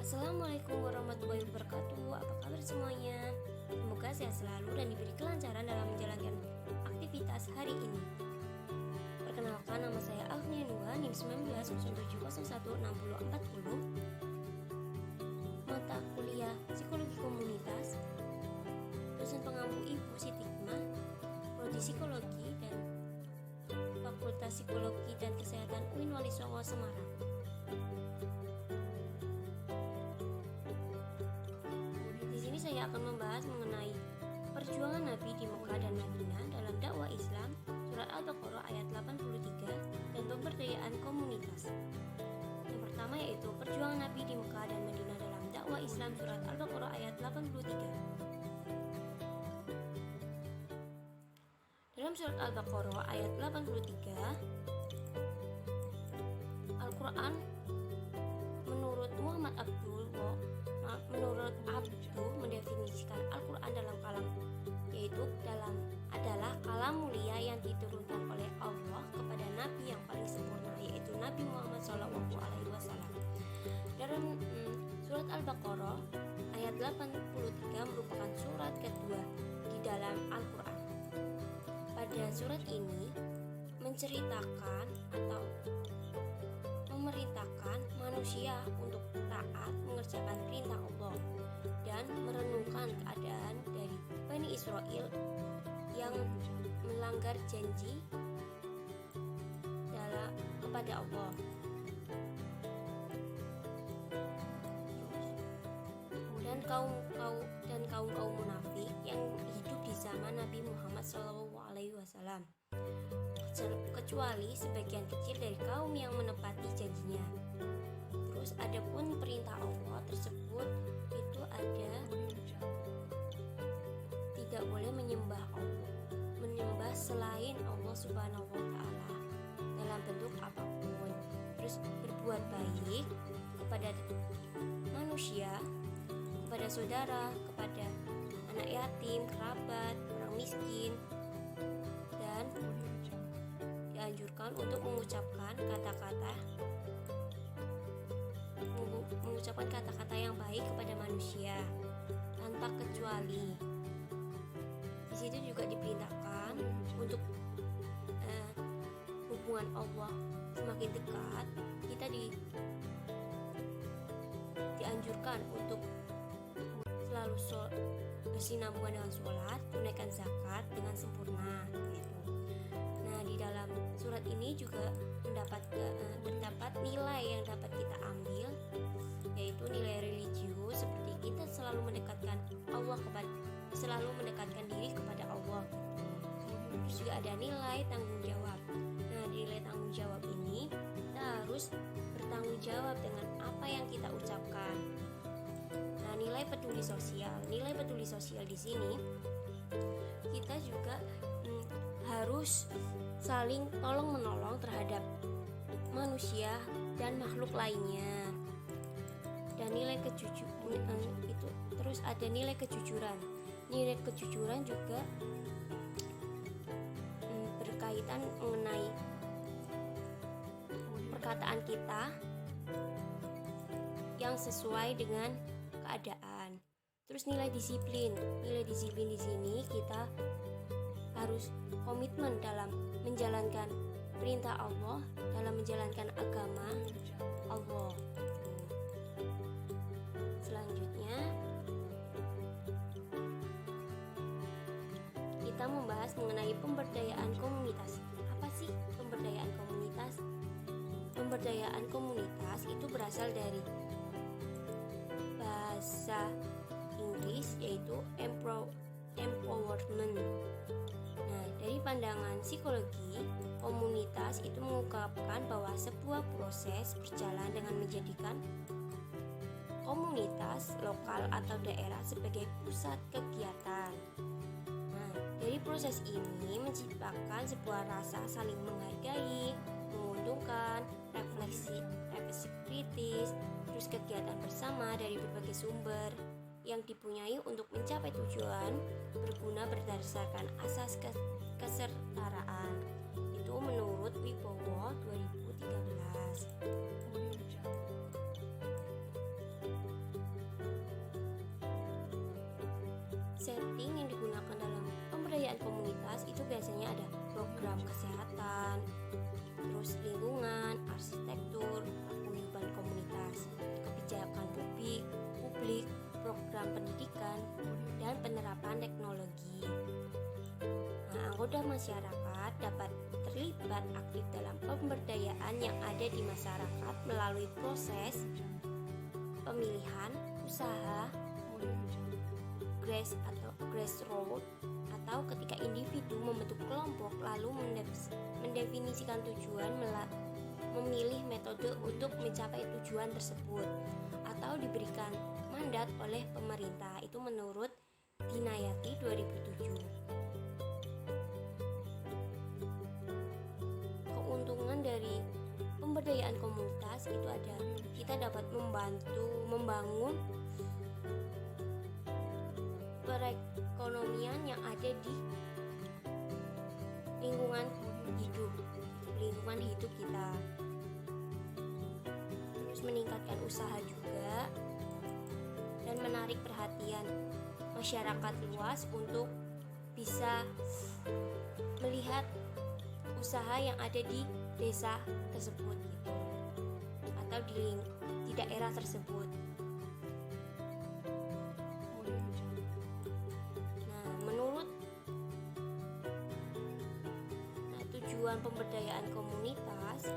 Assalamualaikum warahmatullahi wabarakatuh. Apa kabar semuanya? Semoga sehat selalu dan diberi kelancaran dalam menjalankan aktivitas hari ini. Perkenalkan, nama saya Agnia Nuha, NIM 1907016040. Mata kuliah Psikologi Komunitas. Dosen pengampu Ibu Siti Hikmah, Prodi Psikologi dan Fakultas Psikologi dan Kesehatan UIN Wali Songo Semarang. Saya akan membahas mengenai perjuangan Nabi di Mekah dan Madinah dalam dakwah Islam, surat Al-Baqarah ayat 83, dan pemberdayaan komunitas. Yang pertama yaitu perjuangan Nabi di Mekah dan Madinah dalam dakwah Islam, surat Al-Baqarah ayat 83. Dalam surat Al-Baqarah ayat 83, Al-Quran menurut Muhammad Abduh mendefinisikan Al-Quran dalam kalam, yaitu adalah kalam mulia yang diturunkan oleh Allah kepada Nabi yang paling sempurna, yaitu Nabi Muhammad SAW. Dalam surat Al-Baqarah ayat 83 merupakan surat kedua di dalam Al-Quran. Pada surat ini menceritakan atau memerintahkan manusia untuk taat mengerjakan perintah Allah dan merenungkan keadaan dari Bani Israel yang melanggar janji kepada Allah. Dan kaum munafik yang hidup di zaman Nabi Muhammad SAW, kecuali sebagian kecil dari kaum yang menepati janjinya. Terus adapun perintah Allah tersebut itu ada tidak boleh menyembah selain Allah Subhanahu wa Ta'ala dalam bentuk apapun. Terus berbuat baik kepada manusia, kepada saudara, kepada anak yatim, kerabat, orang miskin, dan dianjurkan untuk mengucapkan kata-kata yang baik kepada manusia tanpa kecuali. Di situ juga diperintahkan untuk hubungan Allah semakin dekat. Kita dianjurkan untuk selalu bersinambungan dengan sholat, tunaikan zakat dengan sempurna gitu. Nah, di dalam surat ini juga terdapat nilai yang dapat kita ambil, yaitu nilai religius, seperti kita selalu mendekatkan diri kepada Allah gitu. Terus juga ada nilai tanggung jawab. Nah, nilai tanggung jawab ini kita harus bertanggung jawab dengan apa yang kita ucapkan. Nah, nilai peduli sosial di sini kita juga harus saling tolong menolong terhadap manusia dan makhluk lainnya. Dan nilai kejujuran itu terus ada nilai kejujuran. Nilai kejujuran juga berkaitan mengenai perkataan kita yang sesuai dengan keadaan. Terus nilai disiplin di sini kita harus komitmen dalam menjalankan perintah Allah, dalam menjalankan agama Allah. Selanjutnya kita membahas mengenai pemberdayaan komunitas. Apa sih pemberdayaan komunitas? Pemberdayaan komunitas itu berasal dari bahasa Inggris, yaitu empowerment. Nah, dari pandangan psikologi, komunitas itu mengungkapkan bahwa sebuah proses berjalan dengan menjadikan komunitas lokal atau daerah sebagai pusat kegiatan. Nah, dari proses ini menciptakan sebuah rasa saling menghargai, menguntungkan, refleksi kritis, terus kegiatan bersama dari berbagai sumber yang dipunyai untuk mencapai tujuan berguna berdasarkan asas kesetaraan. Itu menurut Wibowo 2013. komunitas itu biasanya ada program kesehatan, terus lingkungan, arsitektur, paguyuban komunitas, kebijakan publik, program pendidikan, dan penerapan teknologi. Nah, anggota masyarakat dapat terlibat aktif dalam pemberdayaan yang ada di masyarakat melalui proses pemilihan, usaha, grassroots, atau ketika individu membentuk kelompok lalu mendefinisikan tujuan, memilih metode untuk mencapai tujuan tersebut, atau diberikan mandat oleh pemerintah. Itu menurut Dinayati 2007. Keuntungan dari pemberdayaan komunitas itu ada, kita dapat membangun perekonomian yang ada di lingkungan hidup kita, terus meningkatkan usaha juga, dan menarik perhatian masyarakat luas untuk bisa melihat usaha yang ada di desa tersebut gitu, atau di daerah tersebut. Tujuan pemberdayaan komunitas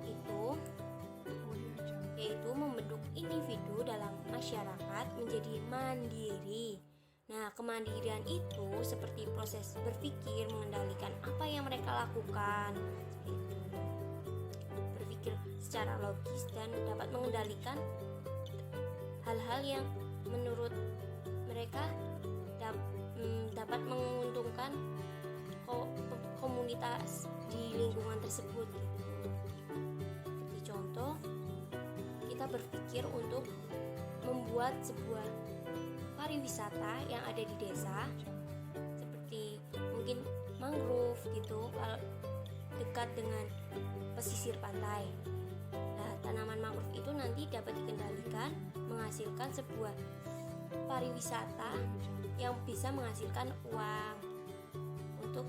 itu yaitu membentuk individu dalam masyarakat menjadi mandiri. Nah, kemandirian itu seperti proses berpikir, mengendalikan apa yang mereka lakukan, berpikir secara logis dan dapat mengendalikan hal-hal yang menurut mereka dapat menguntungkan komunitas di lingkungan tersebut gitu. Seperti contoh, kita berpikir untuk membuat sebuah pariwisata yang ada di desa, seperti mungkin mangrove gitu, kalau dekat dengan pesisir pantai. Nah, tanaman mangrove itu nanti dapat dikendalikan, menghasilkan sebuah pariwisata yang bisa menghasilkan uang untuk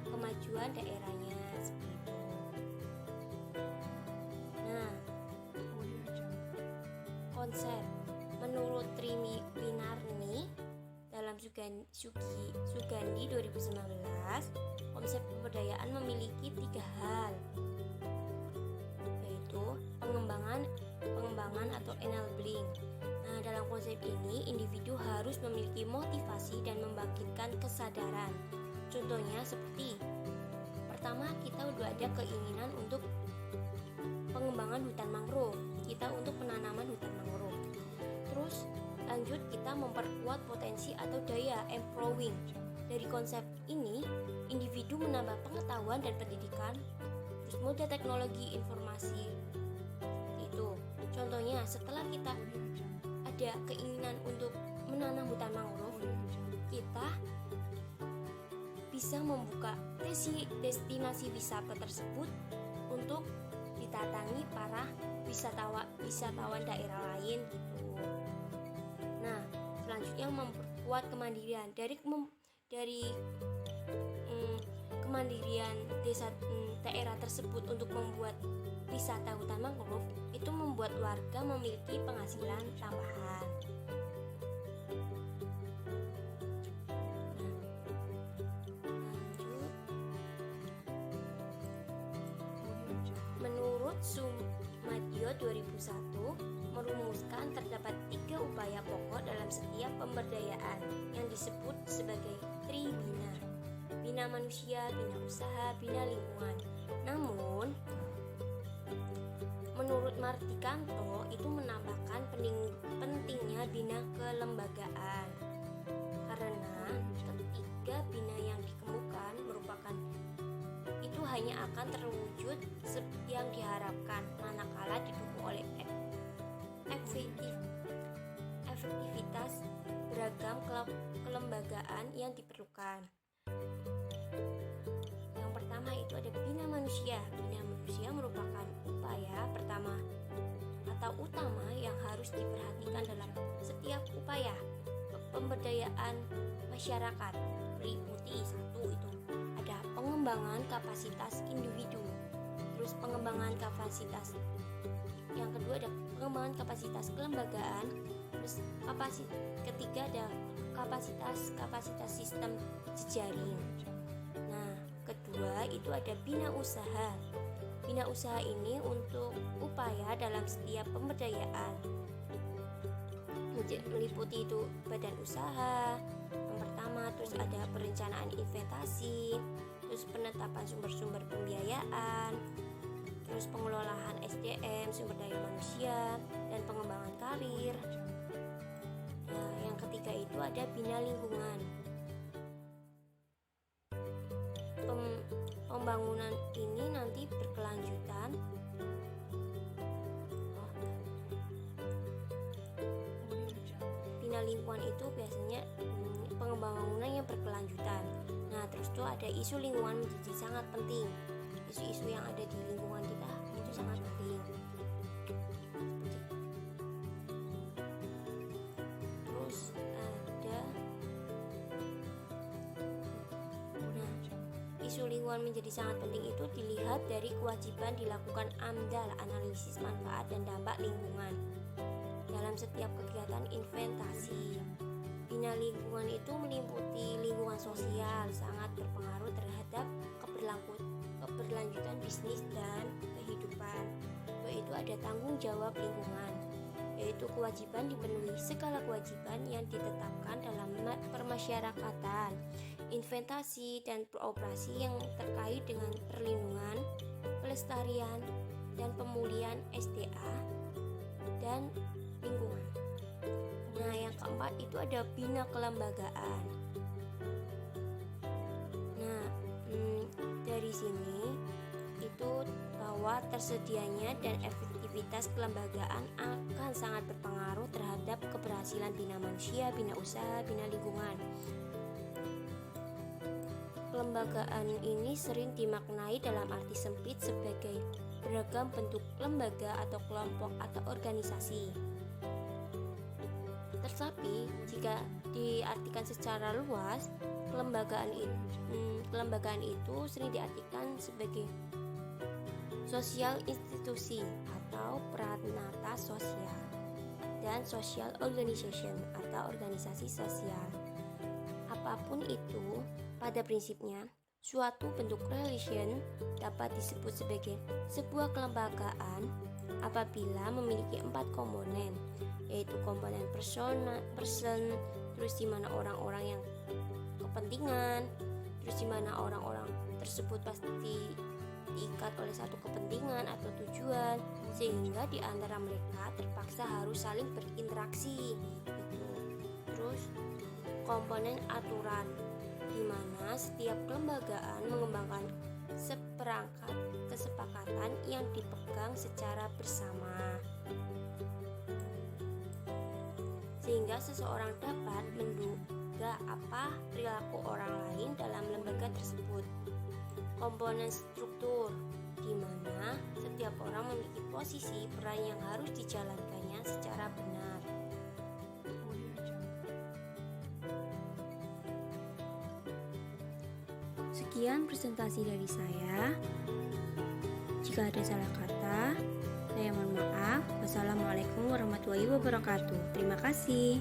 kemajuan daerahnya, seperti itu. Nah, konsep menurut Triwinarni dalam Sugandi 2019, konsep pemberdayaan memiliki 3 hal, yaitu pengembangan atau enabling. Nah, dalam konsep ini individu harus memiliki motivasi dan membangkitkan kesadaran. Contohnya seperti pertama, kita udah ada keinginan untuk pengembangan hutan mangrove, kita untuk penanaman hutan mangrove. Terus lanjut, kita memperkuat potensi atau daya empowering. Dari konsep ini, individu menambah pengetahuan dan pendidikan, terus moda teknologi informasi. Itu contohnya, setelah kita ada keinginan untuk menanam hutan mangrove, kita bisa membuka destinasi wisata tersebut untuk didatangi para wisatawan daerah lain gitu. Nah, selanjutnya memperkuat kemandirian dari kemandirian daerah tersebut untuk membuat wisata hutan mangrove itu membuat warga memiliki penghasilan tambahan. Menurut Sumadyo 2001 merumuskan terdapat 3 upaya pokok dalam setiap pemberdayaan yang disebut sebagai Tribina: bina manusia, bina usaha, bina lingkungan. Namun menurut Martikanto itu menambahkan pentingnya bina kelembagaan, karena ketiga bina yang dikemukakan merupakan itu hanya akan terwujud yang diharapkan manakala didukung oleh efektivitas beragam kelembagaan yang diperlukan. Yang pertama itu ada bina manusia. Bina manusia merupakan upaya pertama atau utama yang harus diperhatikan dalam setiap upaya pemberdayaan masyarakat. meliputi satu itu ada pengembangan kapasitas individu, terus pengembangan kapasitas yang kedua ada pengembangan kapasitas kelembagaan, terus ketiga ada kapasitas sistem jejaring. Nah, kedua itu ada bina usaha. Bina usaha ini untuk upaya dalam setiap pemberdayaan, meliputi itu badan usaha yang pertama, terus ada perencanaan investasi, terus penetapan sumber-sumber pembiayaan, terus pengelolaan SDM, sumber daya manusia, dan pengembangan karir. Nah, yang ketiga itu ada bina lingkungan. Pembangunan ini nanti berkelanjutan. Bina lingkungan itu biasanya pengembangan yang berkelanjutan. Nah, terus tuh ada isu lingkungan menjadi sangat penting. Isu-isu yang ada di lingkungan kita itu sangat penting. Terus ada isu lingkungan menjadi sangat penting itu dilihat dari kewajiban dilakukan AMDAL, analisis manfaat dan dampak lingkungan, dalam setiap kegiatan investasi. Bina lingkungan itu meliputi lingkungan sosial, sangat berpengaruh terhadap keberlanjutan bisnis dan kehidupan. Yaitu ada tanggung jawab lingkungan, yaitu kewajiban dipenuhi segala kewajiban yang ditetapkan dalam permasyarakatan, investasi dan beroperasi yang terkait dengan perlindungan, pelestarian, dan pemulihan SDA dan lingkungan. Nah, yang keempat itu ada bina kelembagaan. Nah, dari sini itu bahwa tersedianya dan efektivitas kelembagaan akan sangat berpengaruh terhadap keberhasilan bina manusia, bina usaha, bina lingkungan. Kelembagaan ini sering dimaknai dalam arti sempit sebagai beragam bentuk lembaga atau kelompok atau organisasi. Tetapi jika diartikan secara luas, kelembagaan itu sering diartikan sebagai sosial institusi atau peranata sosial dan social organization atau organisasi sosial. Apapun itu, pada prinsipnya suatu bentuk relation dapat disebut sebagai sebuah kelembagaan apabila memiliki 4 komponen, yaitu komponen person, terus di mana orang-orang yang kepentingan, terus di mana orang-orang tersebut pasti diikat oleh satu kepentingan atau tujuan, sehingga di antara mereka terpaksa harus saling berinteraksi. Terus komponen aturan, di mana setiap kelembagaan mengembangkan seperangkat kesepakatan yang dipegang secara bersama, sehingga seseorang dapat menduga apa perilaku orang lain dalam lembaga tersebut. Komponen struktur, di mana setiap orang memiliki posisi peran yang harus dijalankannya secara benar. Sekian presentasi dari saya. Jika ada salah kata, saya mohon maaf. Wassalamualaikum warahmatullahi wabarakatuh. Terima kasih.